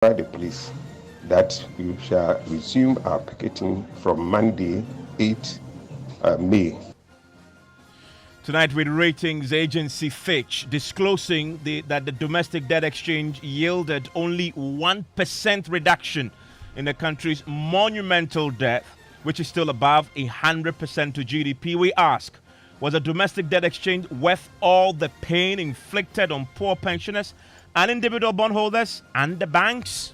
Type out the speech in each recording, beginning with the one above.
By the police that we shall resume our picketing from Monday, 8th May. Tonight, with ratings agency Fitch disclosing that the domestic debt exchange yielded only 1% reduction in the country's monumental debt, which is still above 100% to GDP, we ask, was the domestic debt exchange worth all the pain inflicted on poor pensioners and individual bondholders and the banks?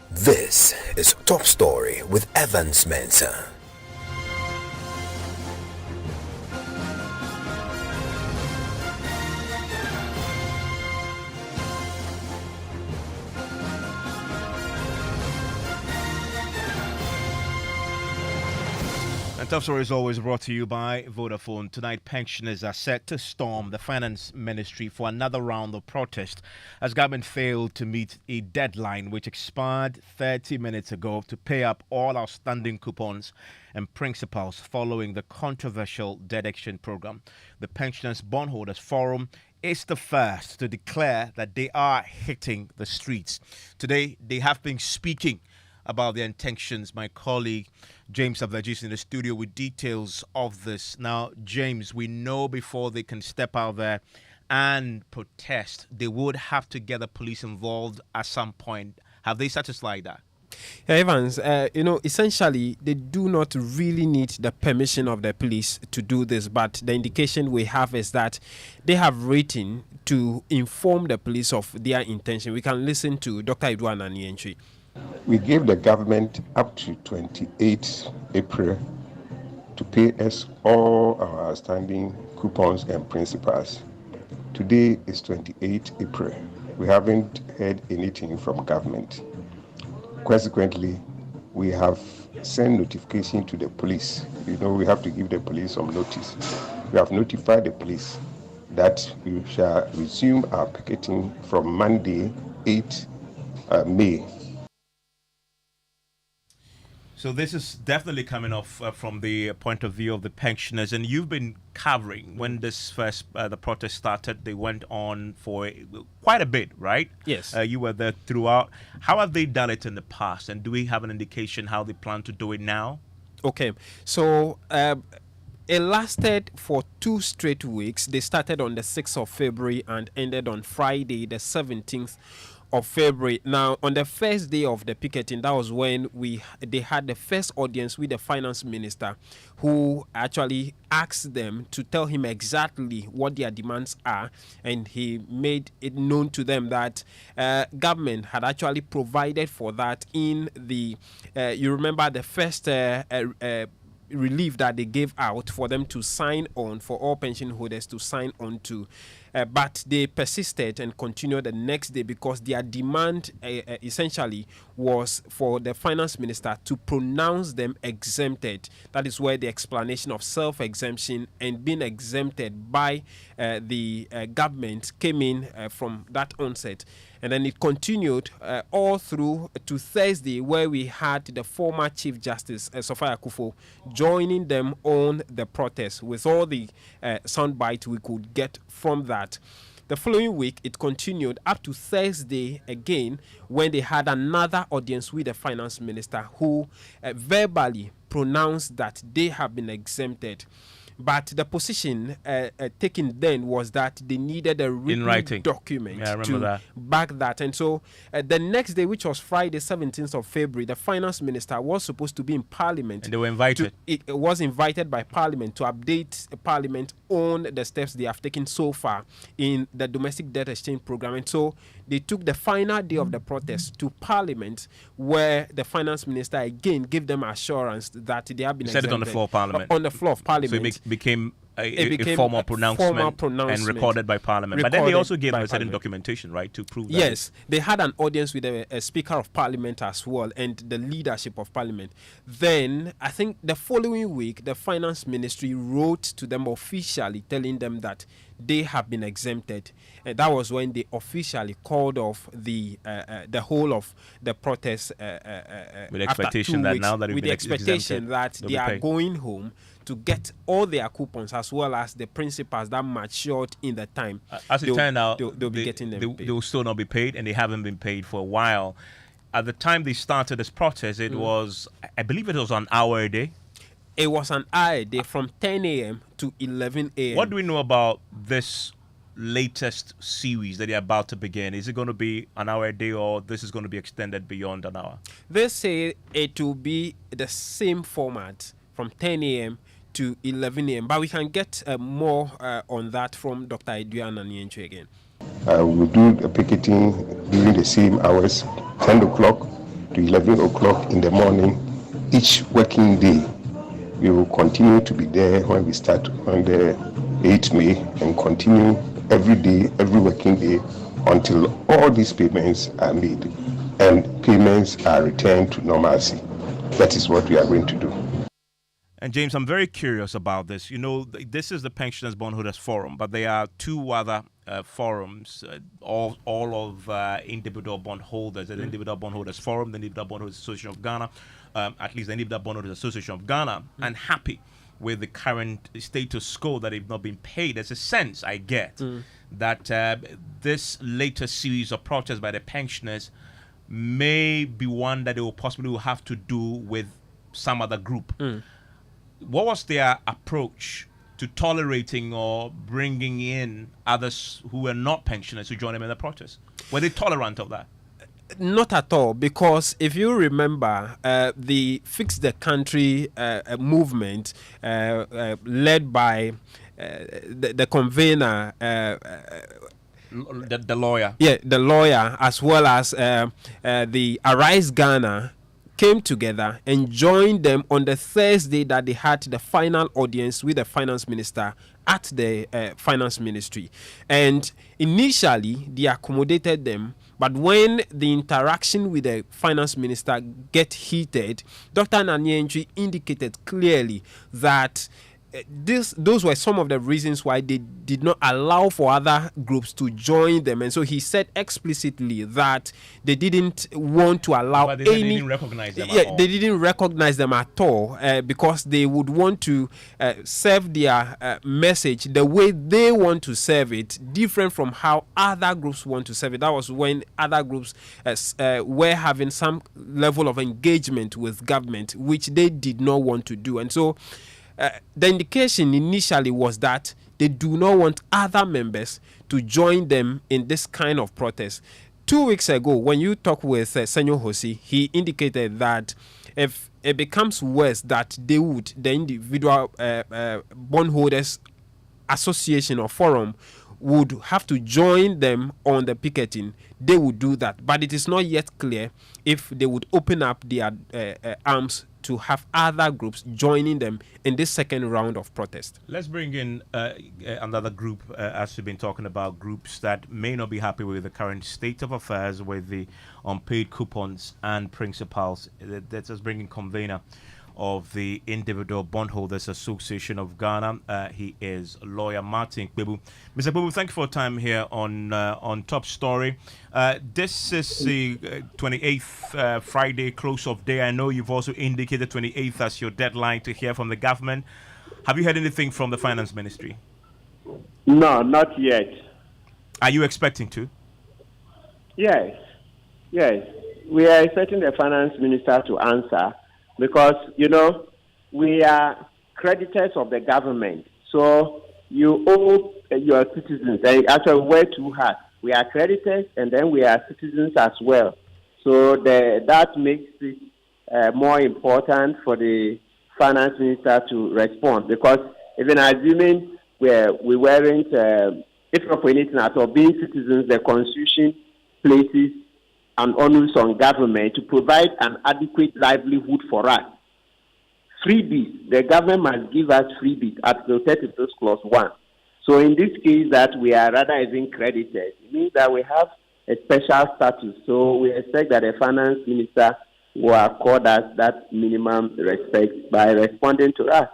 This is Top Story with Evans Mensah. And Top Story is always brought to you by Vodafone. Tonight, pensioners are set to storm the finance ministry for another round of protest as government failed to meet a deadline which expired 30 minutes ago to pay up all outstanding coupons and principals following the controversial debt exchange program. The Pensioners Bondholders Forum is the first to declare that they are hitting the streets. Today, they have been speaking about their intentions. My colleague James Avlagis in the studio with details of this. Now, James, we know before they can step out there and protest, they would have to get the police involved at some point. Have they satisfied that? Evans, essentially, they do not really need the permission of the police to do this, but the indication we have is that they have written to inform the police of their intention. We can listen to Dr. Edouard Nanientri. We gave the government up to 28 April to pay us all our outstanding coupons and principals. Today is 28 April. We haven't heard anything from government. Consequently, we have sent notification to the police. We have to give the police some notice. We have notified the police that we shall resume our picketing from Monday, 8th May. So this is definitely coming off from the point of view of the pensioners, and you've been covering when this first the protest started. They went on for quite a bit, right? Yes. You were there throughout. How have they done it in the past, and do we have an indication how they plan to do it now? Okay, so it lasted for 2 straight weeks. They started on the 6th of February and ended on Friday, the 17th of February. Now, on the first day of the picketing, that was when they had the first audience with the finance minister, who actually asked them to tell him exactly what their demands are, and he made it known to them that government had actually provided for that in the you remember the first relief that they gave out for them to sign on, for all pension holders to sign on to. But they persisted and continued the next day because their demand essentially was for the finance minister to pronounce them exempted. That is where the explanation of self-exemption and being exempted by the government came in from that onset. And then it continued all through to Thursday, where we had the former Chief Justice, Sophia Akufo, joining them on the protest with all the soundbite we could get from that. The following week, it continued up to Thursday again, when they had another audience with the finance minister, who verbally pronounced that they have been exempted. But the position taken then was that they needed a written document to back that. And so the next day, which was Friday, 17th of February, the finance minister was supposed to be in Parliament. And they were invited. It was invited by Parliament to update Parliament on the steps they have taken so far in the domestic debt exchange program. And so they took the final day of the protest to Parliament, where the finance minister again gave them assurance that they have been exempted. Said it on the floor of Parliament. On the floor of Parliament. So it became a formal pronouncement and recorded by Parliament. But then they also gave them a certain documentation, right, to prove that. Yes, they had an audience with a Speaker of Parliament as well and the leadership of Parliament. Then, I think the following week, the Finance Ministry wrote to them officially telling them that they have been exempted. That was when they officially called off the whole of the protest With the after expectation 2 that weeks, now that with the expectation that they'll they be are paid. going home to get all their coupons as well as the principals that matured in the time. As it turned out, they'll be getting them paid. they will still not be paid, and they haven't been paid for a while. At the time they started this protest, it was, I believe it was an hour a day. It was an hour a day from 10 a.m. to 11 a.m. What do we know about this latest series that they're about to begin? Is it going to be an hour a day, or this is going to be extended beyond an hour? They say it will be the same format from 10 a.m. to 11 a.m. But we can get more on that from Dr. Eduana Nienchu again. We will do the picketing during the same hours, 10 o'clock to 11 o'clock in the morning, each working day. We will continue to be there when we start on the 8th May and continue every day, every working day, until all these payments are made and payments are returned to normalcy. That is what we are going to do. And James, I'm very curious about this. You know, this is the Pensioners Bondholders Forum, but there are two other forums, all of individual bondholders, the Individual Bondholders Forum, the Individual Bondholders Association of Ghana, at least the Individual Bondholders Association of Ghana, unhappy with the current status quo that they've not been paid. There's a sense I get that this latest series of protests by the pensioners may be one that they will possibly have to do with some other group. What was their approach to tolerating or bringing in others who were not pensioners to join them in the protest? Were they tolerant of that? Not at all, because if you remember, the Fix the Country movement led by the convener, The lawyer. yeah, the lawyer, as well as the Arise Ghana, came together and joined them on the Thursday that they had the final audience with the finance minister at the finance ministry. And initially, they accommodated them. But when the interaction with the finance minister get heated, Dr. Nanyentri indicated clearly that those were some of the reasons why they did not allow for other groups to join them. And so he said explicitly that they didn't want to allow But they didn't recognize them at all. They didn't recognize them at all because they would want to serve their message the way they want to serve it, different from how other groups want to serve it. That was when other groups were having some level of engagement with government, which they did not want to do. And so the indication initially was that they do not want other members to join them in this kind of protest. 2 weeks ago, when you talk with Senor Hosi, he indicated that if it becomes worse, that they would, the individual bondholders association or forum would have to join them on the picketing. They would do that, but it is not yet clear if they would open up their arms to have other groups joining them in this second round of protest. Let's bring in another group, as we've been talking about, groups that may not be happy with the current state of affairs with the unpaid coupons and principals. Let's bring in convener of the Individual Bondholders Association of Ghana. He is lawyer Martin Kpebu. Mr. Kpebu, thank you for your time here on Top Story. This is the 28th Friday close of day. I know you've also indicated 28th as your deadline to hear from the government. Have you heard anything from the Finance Ministry? No, not yet. Are you expecting to? Yes. We are expecting the Finance Minister to answer because, we are creditors of the government. So you owe your citizens. They actually work too hard. We are creditors and then we are citizens as well. So that makes it more important for the Finance Minister to respond, because even assuming we weren't, if not for anything at all, being citizens, the Constitution places an onus on government to provide an adequate livelihood for us. Freebies, the government must give us freebies, Article 36, Clause 1. So in this case that we are rather even credited, it means that we have a special status. So we expect that the Finance Minister will accord us that minimum respect by responding to us.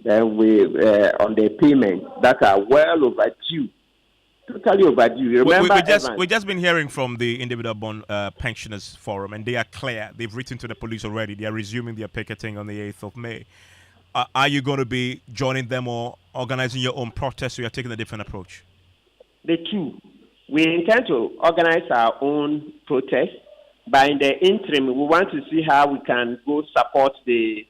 Then we on the payments that are well overdue, totally overdue. Remember, we've just been hearing from the Individual Bond Pensioners Forum, and they are clear. They've written to the police already. They are resuming their picketing on the 8th of May. Are you going to be joining them or organizing your own protest, or you're taking a different approach? The two. We intend to organize our own protest, but in the interim, we want to see how we can go support the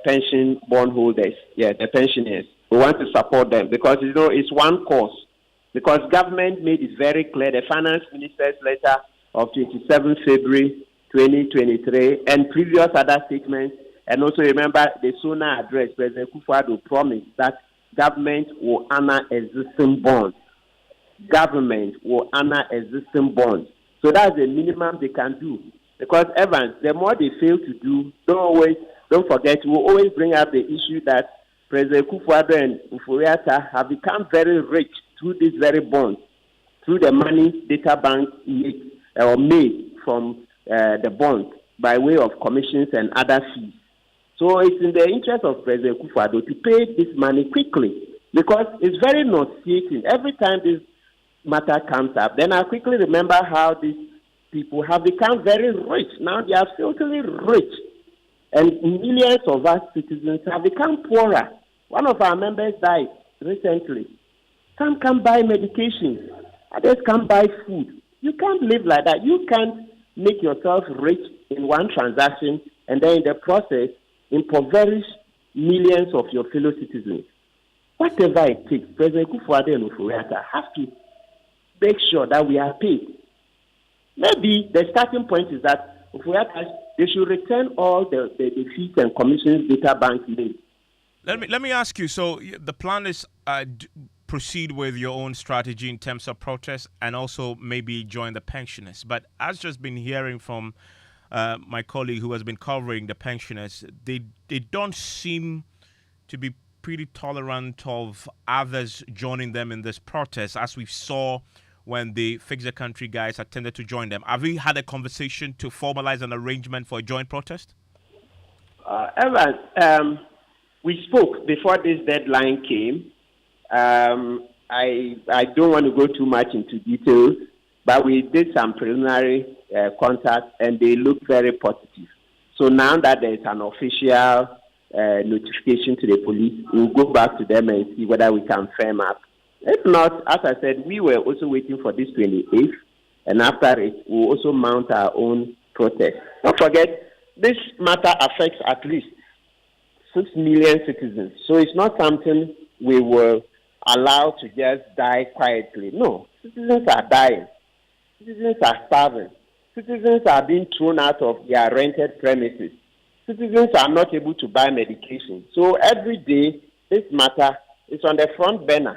pension bondholders, the pensioners. We want to support them because, it's one cause. Because government made it very clear, the finance minister's letter of 27 February 2023 and previous other statements, and also remember the SONA address, President Kufuor promised that government will honor existing bonds. Government will honor existing bonds. So that's the minimum they can do. Because Evans, the more they fail to do, don't forget, we'll always bring up the issue that President Kufuor and Ufuriata have become very rich through these very bonds, through the money data bank made from the bonds by way of commissions and other fees. So it's in the interest of President Kufuor to pay this money quickly because it's very nauseating. Every time this matter comes up, then I quickly remember how these people have become very rich. Now they are filthily rich. And millions of us citizens have become poorer. One of our members died recently. Some can't buy medication. Others can't buy food. You can't live like that. You can't make yourself rich in one transaction and then in the process impoverish millions of your fellow citizens. Whatever it takes, President Kufuor and Ufuriata have to make sure that we are paid. Maybe the starting point is that Ufuriata, they should return all the fees and commissions data bank made. Let me ask you. So the plan is proceed with your own strategy in terms of protest and also maybe join the pensioners. But I've just been hearing from my colleague who has been covering the pensioners, they don't seem to be pretty tolerant of others joining them in this protest, as we saw when the Fix the Country guys attempted to join them. Have we had a conversation to formalize an arrangement for a joint protest? Evans, we spoke before this deadline came. I don't want to go too much into details, but we did some preliminary contacts and they look very positive. So now that there is an official notification to the police, we'll go back to them and see whether we can firm up. If not, as I said, we were also waiting for this 28th, and after it, we'll also mount our own protest. Don't forget, this matter affects at least 6 million citizens. So it's not something we will allow to just die quietly. No, citizens are dying. Citizens are starving. Citizens are being thrown out of their rented premises. Citizens are not able to buy medication. So every day, this matter is on the front burner.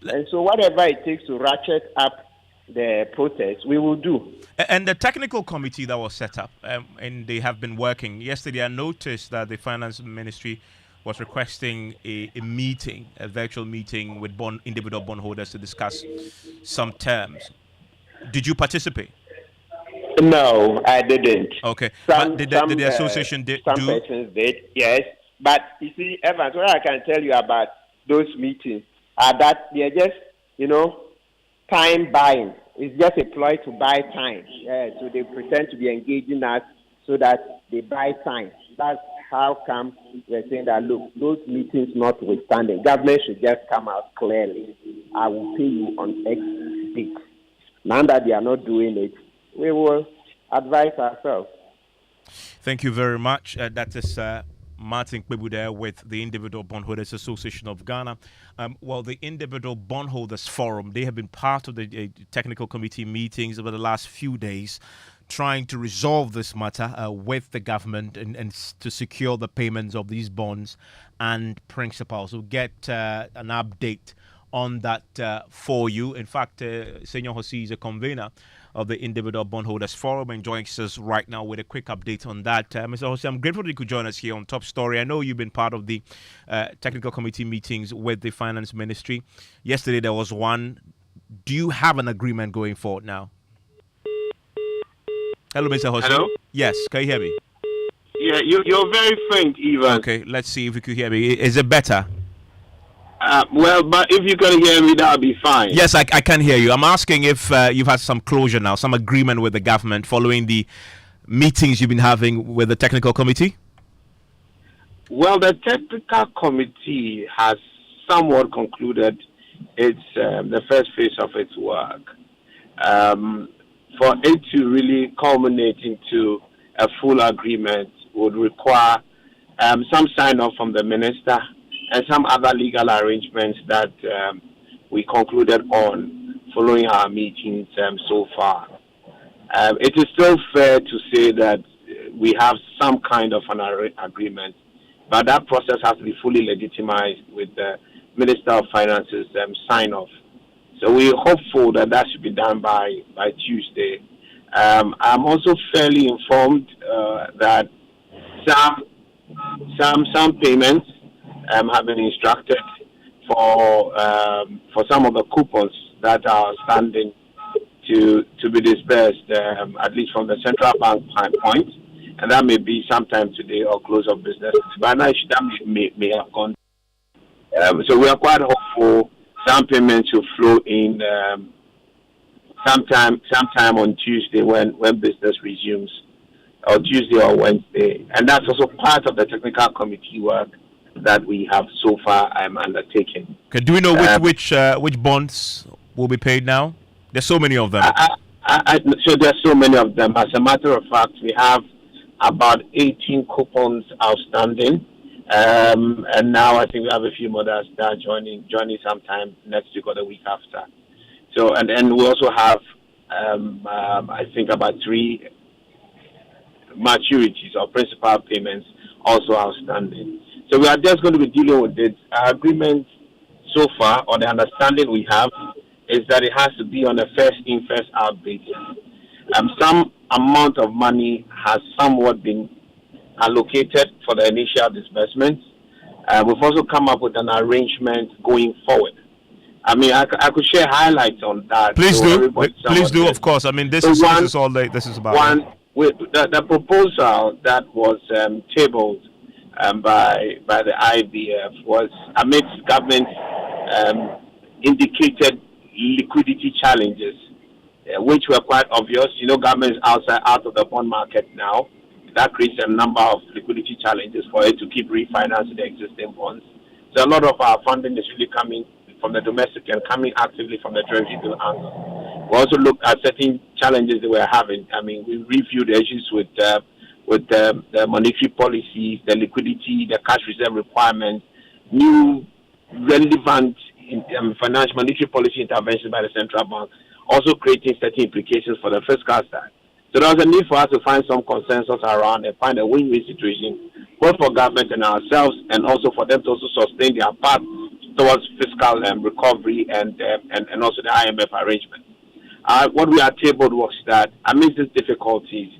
And so whatever it takes to ratchet up the protest, we will do. And the technical committee that was set up, and they have been working. Yesterday, I noticed that the finance ministry was requesting a meeting, a virtual meeting with individual bondholders to discuss some terms. Did you participate? No, I didn't. Okay. But did the association some persons did, yes. But you see, Evans, what I can tell you about those meetings are that they're just, time buying. It's just a ploy to buy time. So they pretend to be engaging us so that they buy time. That's how come we're saying that, look, those meetings notwithstanding, government should just come out clearly. I will pay you on X date. Now that they are not doing it, we will advise ourselves. Thank you very much. That is Martin Kpebu there with the Individual Bondholders Association of Ghana. The Individual Bondholders Forum, they have been part of the technical committee meetings over the last few days, trying to resolve this matter with the government and to secure the payments of these bonds and principals. We'll get an update on that for you. In fact, Senor Hossi is a convener of the Individual Bondholders Forum and joins us right now with a quick update on that. Mr. Hossi, I'm grateful that you could join us here on Top Story. I know you've been part of the technical committee meetings with the Finance Ministry. Yesterday there was one. Do you have an agreement going forward now? Hello, Mr. Hossi. Hello? Yes, can you hear me? Yeah, you're very faint, Ivan. Okay, let's see if you could hear me. Is it better? Well, but if you can hear me, that'll be fine. Yes, I can hear you. I'm asking if you've had some closure now, some agreement with the government following the meetings you've been having with the technical committee. Well, the technical committee has somewhat concluded its the first phase of its work. For it to really culminate into a full agreement would require some sign-off from the minister and some other legal arrangements that we concluded on following our meetings so far. It is still fair to say that we have some kind of an agreement, but that process has to be fully legitimized with the Minister of Finance's sign-off. So we're hopeful that that should be done by Tuesday. I'm also fairly informed that some payments have been instructed for some of the coupons that are standing to be dispersed, at least from the central bank point, and that may be sometime today or close of business. But now that may have gone. So we are quite hopeful some payments will flow in sometime on Tuesday when business resumes, or Tuesday or Wednesday, and that's also part of the technical committee work that we have so far undertaken. Okay, do we know which bonds will be paid now? There's so many of them. So there's so many of them. As a matter of fact, we have about 18 coupons outstanding. And now I think we have a few more that are joining sometime next week or the week after. So and we also have I think about 3 maturities or principal payments also outstanding. So we are just going to be dealing with it. Our agreement so far, or the understanding we have, is that it has to be on a first in, first out basis. Some amount of money has somewhat been allocated for the initial disbursements. We've also come up with an arrangement going forward. I mean, I could share highlights on that. Please so do. Please do, of course. I mean, this is all this is about. The proposal that was tabled by the IBF was amidst government indicated liquidity challenges, which were quite obvious. You know, government is out of the bond market now. That creates a number of liquidity challenges for it to keep refinancing the existing bonds. So a lot of our funding is really coming from the domestic and coming actively from the treasury bill angle. We also looked at certain challenges they were having. I mean, we reviewed the issues with the monetary policies, the liquidity, the cash reserve requirements, new relevant financial monetary policy interventions by the central bank, also creating certain implications for the fiscal side. So there was a need for us to find some consensus around and find a win-win situation, both for government and ourselves, and also for them to also sustain their path towards fiscal recovery and also the IMF arrangement. What we are tabled was that amidst these difficulties,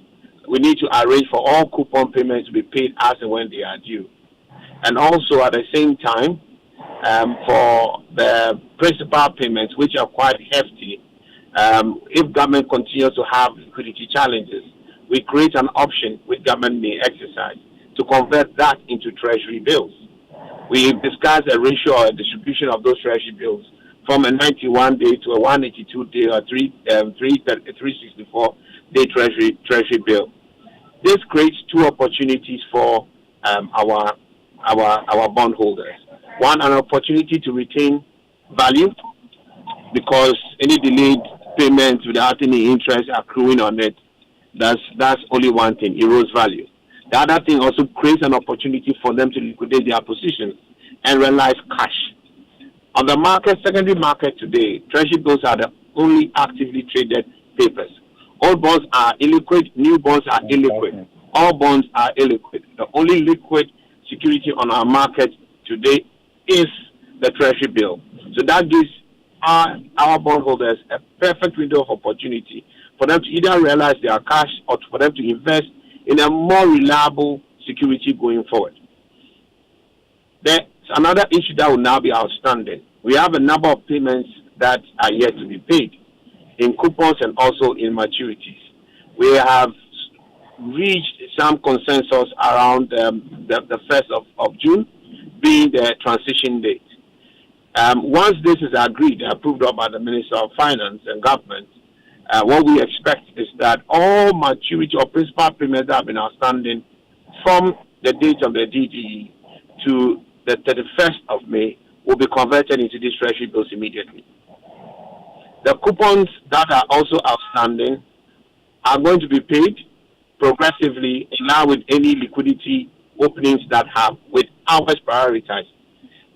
we need to arrange for all coupon payments to be paid as and when they are due. And also at the same time, for the principal payments, which are quite hefty, if government continues to have liquidity challenges, we create an option which government may exercise to convert that into treasury bills. We discussed a ratio or a distribution of those treasury bills from a 91-day to a 182-day or 364-day treasury bill. This creates 2 opportunities for our bondholders. One, an opportunity to retain value, because any delayed payments without any interest accruing on it, that's only one thing, erodes value. The other thing also creates an opportunity for them to liquidate their positions and realize cash. On the market, secondary market today, treasury bills are the only actively traded papers. All bonds are illiquid, new bonds are illiquid. All bonds are illiquid. The only liquid security on our market today is the treasury bill. So that gives our bondholders a perfect window of opportunity for them to either realize their cash or for them to invest in a more reliable security going forward. There's another issue that will now be outstanding. We have a number of payments that are yet to be paid in coupons and also in maturities. We have reached some consensus around the 1st of June being the transition date. Once this is agreed and approved by the Minister of Finance and Government, what we expect is that all maturity or principal payments that have been outstanding from the date of the DDE to the 31st of May will be converted into these treasury bills immediately. The coupons that are also outstanding are going to be paid progressively in line with any liquidity openings that have, with hours prioritized.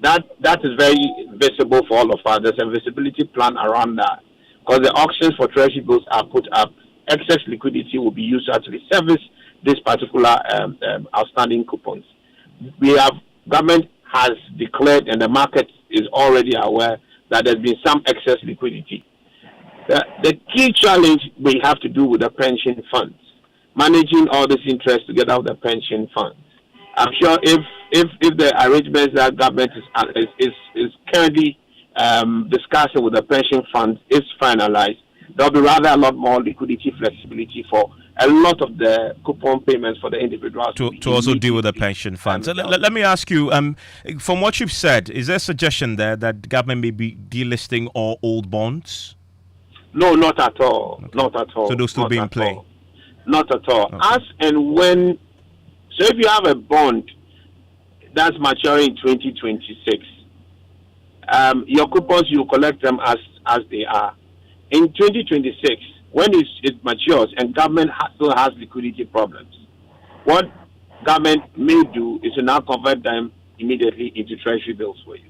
That is very visible for all of us. There's a visibility plan around that, because the auctions for treasury bills are put up. Excess liquidity will be used to actually service this particular outstanding coupons. Government has declared, and the market is already aware, that there's been some excess liquidity. The key challenge we have to do with the pension funds, managing all this interest together with the pension funds. I'm sure if the arrangements that government is currently discussing with the pension funds is finalized, there'll be rather a lot more liquidity flexibility for a lot of the coupon payments for the individuals to also deal with the pension funds. Let me ask you, from what you've said, is there a suggestion there that the government may be delisting all old bonds? No, not at all. Okay. Not at all. So those still be in play? Not at all. Okay. As and when, so if you have a bond that's maturing in 2026, your coupons, you collect them as they are. In 2026, when it matures and government still has liquidity problems, what government may do is to now convert them immediately into treasury bills for you.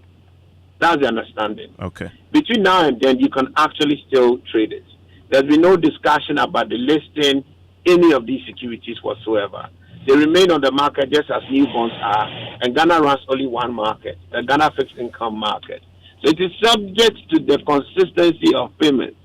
That's the understanding. Okay. Between now and then, you can actually still trade it. There's been no discussion about the listing any of these securities whatsoever. They remain on the market just as new bonds are, and Ghana runs only one market, the Ghana fixed income market. So it is subject to the consistency of payments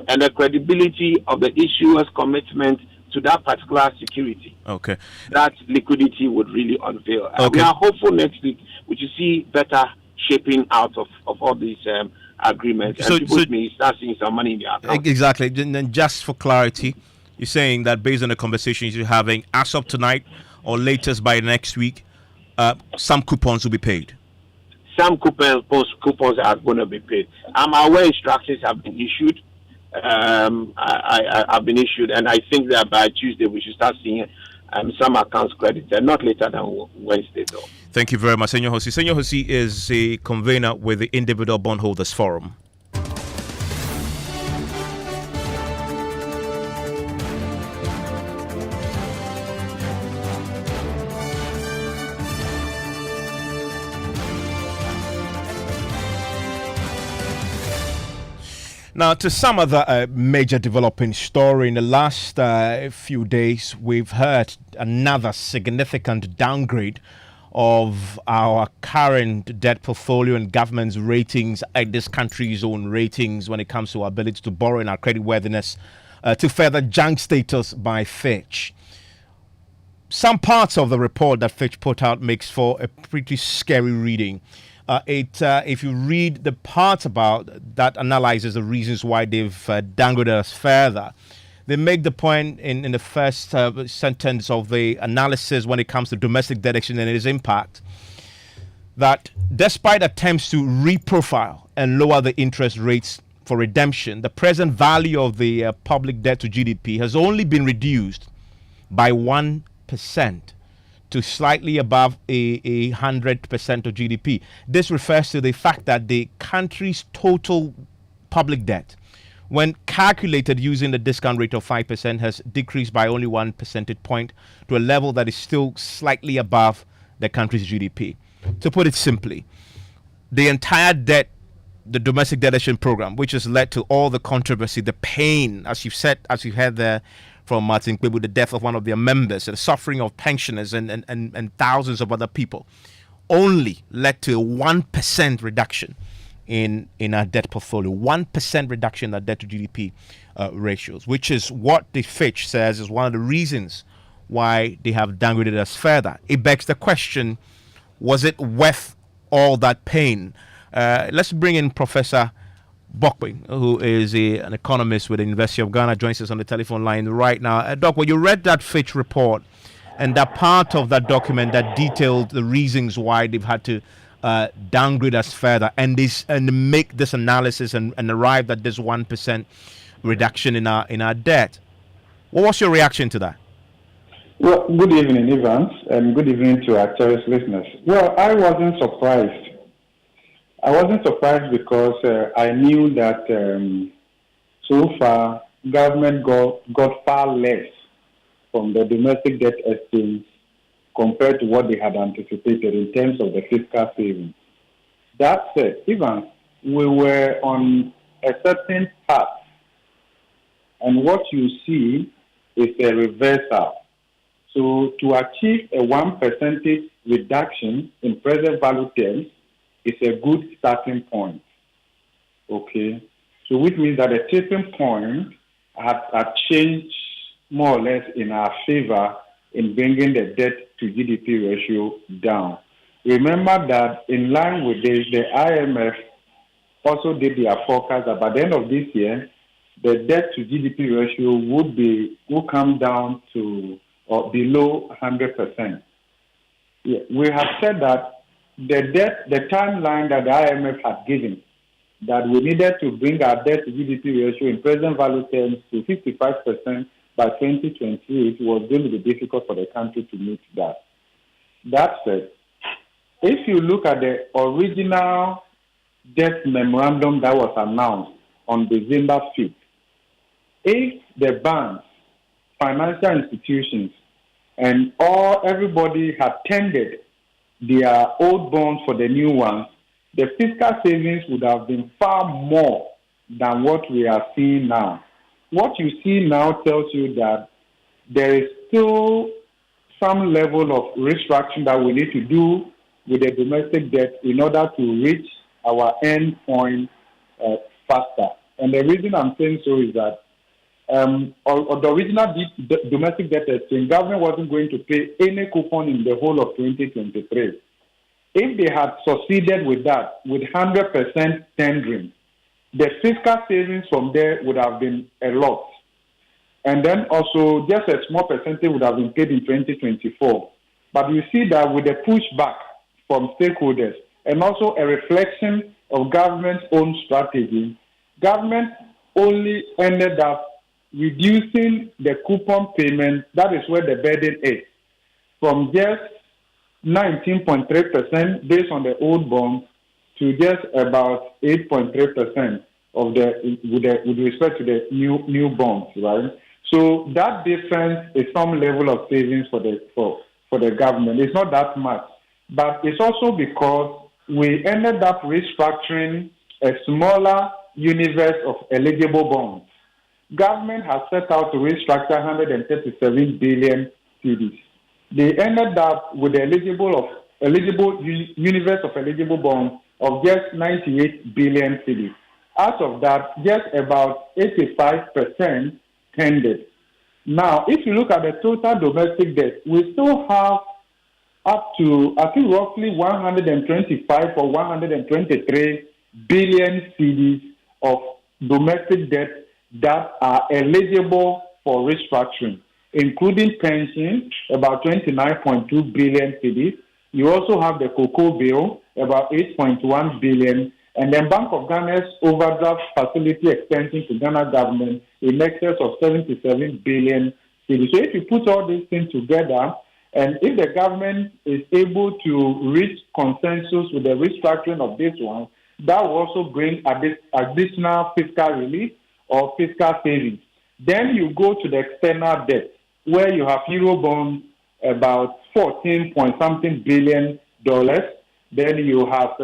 and the credibility of the issuer's commitment to that particular security. Okay. That liquidity would really unveil. Okay. We are hopeful next week we should see better shaping out of all these agreements, and people may start seeing some money in their account. Exactly. And then just for clarity, you're saying that based on the conversations you're having, as of tonight or latest by next week, some coupons will be paid. Some coupons are going to be paid. I'm aware instructions have been issued. I've been issued, and I think that by Tuesday we should start seeing some accounts credited, not later than Wednesday, though. Thank you very much, Senor Hosi. Senor Hosi is a convener with the Individual Bondholders Forum. Now, to some other major developing story in the last few days, we've heard another significant downgrade of our current debt portfolio and government's ratings, this country's own ratings when it comes to our ability to borrow and our creditworthiness to further junk status by Fitch. Some parts of the report that Fitch put out makes for a pretty scary reading. If you read the part about that analyzes the reasons why they've downgraded us further, they make the point in the first sentence of the analysis when it comes to domestic debt exchange and its impact, that despite attempts to reprofile and lower the interest rates for redemption, the present value of the public debt to GDP has only been reduced by 1% to slightly above 100% of GDP. This refers to the fact that the country's total public debt, when calculated using the discount rate of 5%, has decreased by only 1 percentage point to a level that is still slightly above the country's GDP. To put it simply, the entire debt, the domestic debt exchange program, which has led to all the controversy, the pain, as you've said, as you heard there from Martin Kwebu, the death of one of their members, the suffering of pensioners and thousands of other people, only led to a 1% reduction in our debt portfolio, 1% reduction in our debt to GDP ratios, which is what the Fitch says is one of the reasons why they have downgraded us further. It begs the question, was it worth all that pain? Let's bring in Professor Bokwe, who is an economist with the University of Ghana, joins us on the telephone line right now. Doc, when you read that Fitch report and that part of that document that detailed the reasons why they've had to downgrade us further and make this analysis and arrive at this 1% reduction in our debt, what was your reaction to that? Well, good evening, Evans, and good evening to our cherished listeners. Well, I wasn't surprised. I wasn't surprised because I knew that so far government got far less from the domestic debt exchange compared to what they had anticipated in terms of the fiscal savings. That said, Evans, we were on a certain path, and what you see is a reversal. So to achieve a 1% reduction in present value terms is a good starting point. Okay? So which means that the tipping point had changed more or less in our favor in bringing the debt to GDP ratio down. Remember that in line with this, the IMF also did their forecast that by the end of this year, the debt to GDP ratio will come down to or below 100%. Yeah, we have said that the timeline that the IMF had given, that we needed to bring our debt to GDP ratio in present value terms to 55% by 2028 was going to be difficult for the country to meet that. That said, if you look at the original debt memorandum that was announced on December 5th, if the banks, financial institutions, and everybody had tendered their old bonds for the new ones, the fiscal savings would have been far more than what we are seeing now. What you see now tells you that there is still some level of restructuring that we need to do with the domestic debt in order to reach our end point faster. And the reason I'm saying so is that or the original domestic debt exchange, government wasn't going to pay any coupon in the whole of 2023. If they had succeeded with that, with 100% tendering, the fiscal savings from there would have been a lot. And then also just a small percentage would have been paid in 2024. But you see that with the pushback from stakeholders and also a reflection of government's own strategy, government only ended up reducing the coupon payment. That is where the burden is, from just 19.3% based on the old bonds to just about 8.3% of with respect to the new bonds, right? So that difference is some level of savings for the government. It's not that much, but it's also because we ended up restructuring a smaller universe of eligible bonds. Government has set out to restructure 137 billion cedis. They ended up with the eligible universe of eligible bonds of just 98 billion cedis. Out of that, just about 85% tendered. Now, if you look at the total domestic debt, we still have up to, I think, roughly 125 or 123 billion cedis of domestic debt that are eligible for restructuring, including pensions, about 29.2 billion cedis. You also have the cocoa bill, about 8.1 billion, and then Bank of Ghana's overdraft facility extension to Ghana government in excess of 77 billion cedis. So if you put all these things together, and if the government is able to reach consensus with the restructuring of this one, that will also bring additional fiscal relief or fiscal savings. Then you go to the external debt, where you have euro bonds about 14 point something billion dollars. Then you have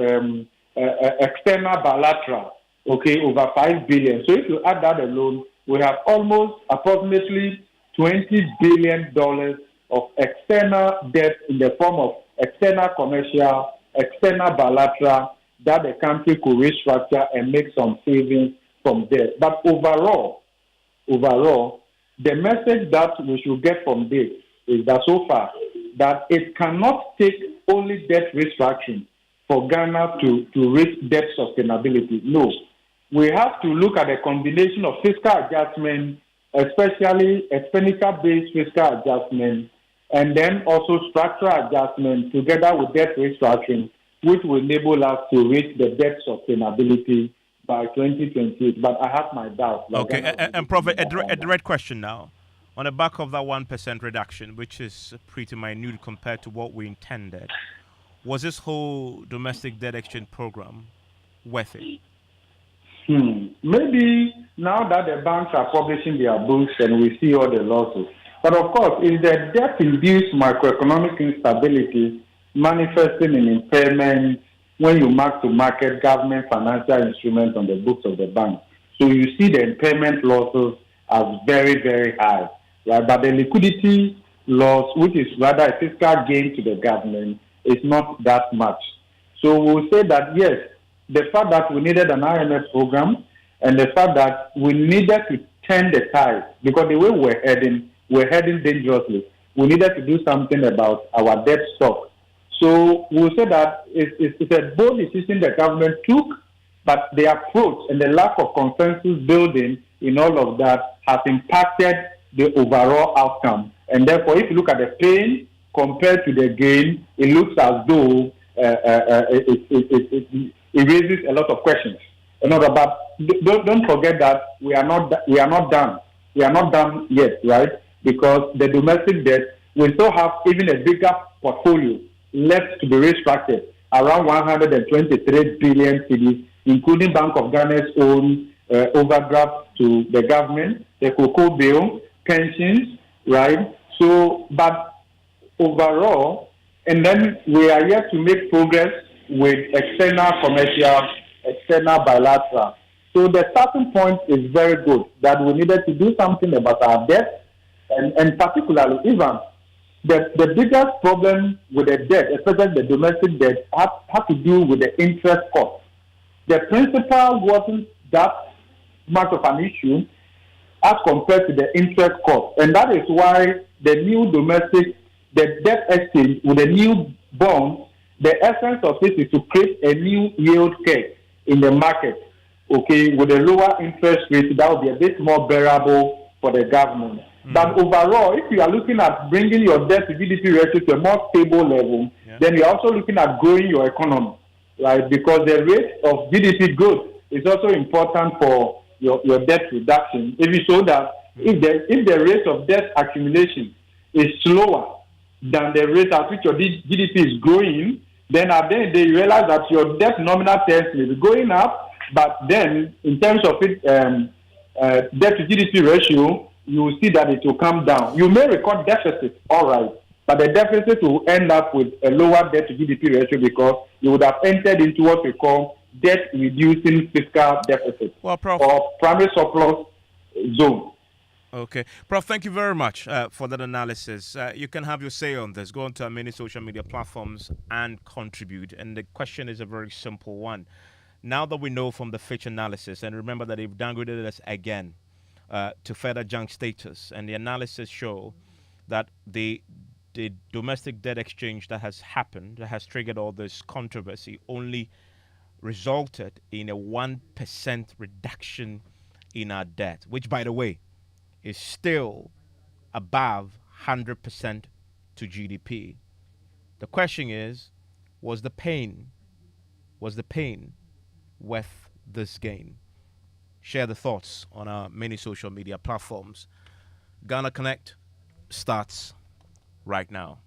external bilateral, okay, over 5 billion. So if you add that alone, we have almost approximately $20 billion of external debt in the form of external commercial, external bilateral that the country could restructure and make some savings from there. But overall, the message that we should get from this is that so far, that it cannot take only debt restructuring for Ghana to reach debt sustainability. No. we have to look at a combination of fiscal adjustment, especially expenditure-based fiscal adjustment, and then also structural adjustment together with debt restructuring, which will enable us to reach the debt sustainability by 2028. But I have my doubts. Okay, and Prophet, a direct question now. On the back of that 1% reduction, which is pretty minute compared to what we intended, was this whole domestic debt exchange program worth it? Maybe now that the banks are publishing their books and we see all the losses. But of course, if the debt-induced macroeconomic instability manifesting in impairment when you mark to market government financial instruments on the books of the bank. So you see the impairment losses as very, very high. Right? But the liquidity loss, which is rather a fiscal gain to the government, is not that much. So we'll say that yes, the fact that we needed an IMF program and the fact that we needed to turn the tide, because the way we're heading dangerously. We needed to do something about our debt stock. So we'll say that it's a bold decision the government took, but the approach and the lack of consensus building in all of that has impacted the overall outcome. And therefore, if you look at the pain compared to the gain, it looks as though it raises a lot of questions. But don't forget that we are not done. We are not done yet, right? Because the domestic debt, we still have even a bigger portfolio left to be restructured, around 123 billion cedis, including Bank of Ghana's own overdraft to the government, the cocoa bill, pensions, right? So, but overall, and then we are yet to make progress with external commercial, external bilateral. So the starting point is very good, that we needed to do something about our debt, and particularly even the biggest problem with the debt, especially the domestic debt, have to do with the interest cost. The principal wasn't that much of an issue as compared to the interest cost. And that is why the new the debt exchange with the new bond, the essence of it is to create a new yield curve in the market, okay, with a lower interest rate that will be a bit more bearable for the government. But overall, if you are looking at bringing your debt to GDP ratio to a more stable level, then you're also looking at growing your economy, right? Because the rate of GDP growth is also important for your debt reduction. If you show that if the rate of debt accumulation is slower than the rate at which your GDP is growing, then at the end of the day, you realize that your debt nominal terms may be going up, but then in terms of it, debt to GDP ratio, you will see that it will come down. You may record deficit, all right, but the deficit will end up with a lower debt to GDP ratio because you would have entered into what we call debt reducing fiscal deficit or primary surplus zone. Okay. Prof, thank you very much for that analysis. You can have your say on this. Go onto our many social media platforms and contribute. And the question is a very simple one. Now that we know from the Fitch analysis, and remember that they've downgraded us again to further junk status, and the analysis show that the domestic debt exchange that has happened, that has triggered all this controversy, only resulted in a 1% reduction in our debt, which, by the way, is still above 100% to GDP. The question is, was the pain worth this gain? Share the thoughts on our many social media platforms. Ghana Connect starts right now.